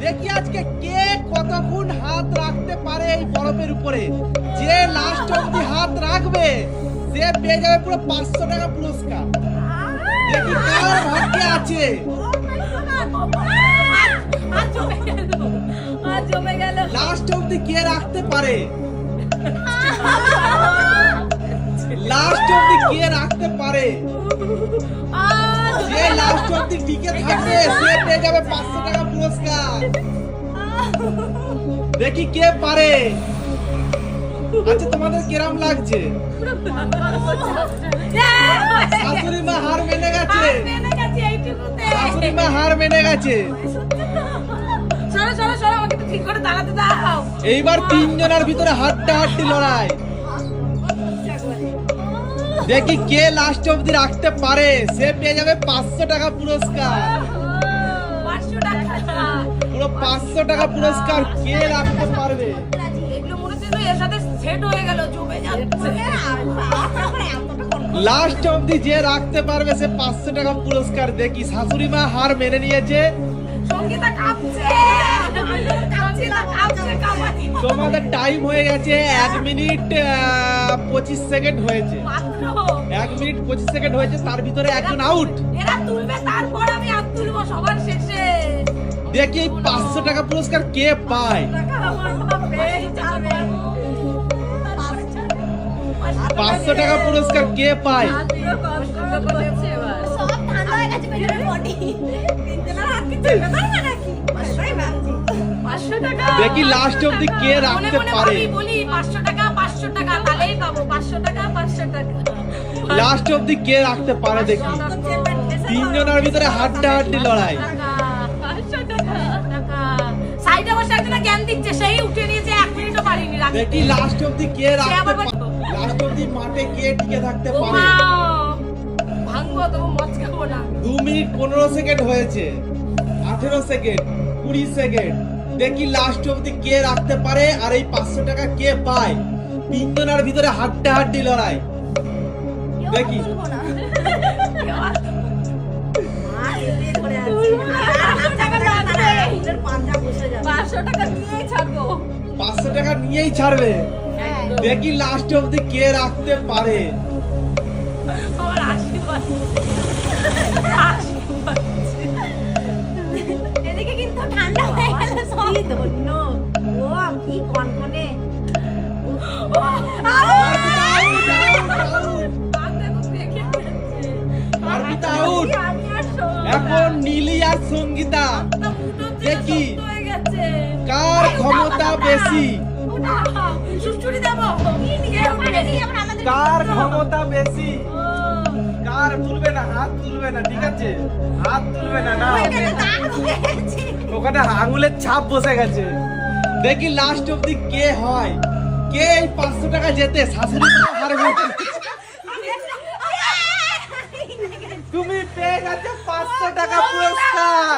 দেখি আজকে কে কতক্ষণ হাত রাখতে পারে এই বরফের উপরে। যে লাস্ট অবধি হাত রাখবে সে পেয়ে যাবে পুরো 500 টাকা পুরস্কার। দেখি কার ভাগ্যে আছে। লাস্ট অবধি কে রাখতে পারে, লাস্ট অবধি কে রাখতে পারে। যে লাস্ট অবধি টিকে থাকবে সে পেয়ে যাবে 500 টাকা পুরস্কার। দেখি কে পারে। আচ্ছা তোমাদের কিরম লাগছে? শাশুড়ি মা হার মেনে গেছে, শাশুড়ি মা হার মেনে গেছে। এইবার তিনজনের ভিতরে হাড্ডাহাড্ডি লড়াই। দেখি কে লাস্ট অবধি রাখতে পারে সে পেয়ে যাবে 500 টাকা পুরস্কার। পুরো 500 টাকা পুরস্কার কে রাখতে পারবে। লাস্ট অবধি যে রাখতে পারবে সে 500 টাকা পুরস্কার। দেখি শাশুড়ি মা হার মেনে নিয়েছে। তোমাদের টাইম হয়ে গেছে 1 মিনিট 25 সেকেন্ড হয়েছে। 1 মিনিট 25 সেকেন্ড হয়েছে, তার ভিতরে একজন আউট। দেখি 500 টাকা পুরস্কার কে পায়। 500 টাকা পুরস্কার কে পায়। দেখি লাস্ট অবধি কে রাখতে পারে। লাস্ট অবধি কে রাখতে পারে। দেখি তিনজনের ভিতরে হাড্ডাহাড্ডি লড়াই। দেখি লাস্ট অবধি কে রাখতে পারে। লাস্ট অবধি মাঠে কে টিকে থাকতে পারে। 2 মিনিট 15 সেকেন্ড হয়েছে, 18 সেকেন্ড, 20 সেকেন্ড। দেখি লাস্ট অবধি কে রাখতে পারে আর এই 500 টাকা কে পায়। তিনজনের ভিতরে হাড্ডাহাড্ডি লড়াই। দেখি 500 টাকা নিয়েই ছাড়বে। দেখি লাস্ট অবধি কে রাখতে পারে। এদিকে কিন্তু ঠান্ডা হয়ে গেল সব। কি ধন্য ও কি কনকনে। এখন নীলি আর সঙ্গীতা। দেখি কার ক্ষমতা বেশি, কার ক্ষমতা বেশি। কার তুলবে না, হাত তুলবে না, ঠিক আছে হাত তুলবে না। না ওখানে আঙুলের ছাপ বসে গেছে। দেখি লাস্ট অবধি কে হয়, কে এই 500 টাকা জেতে। শাশুড়ি মা হারবে। তুমি পেয়ে গেছো 500 টাকা পুরস্কার।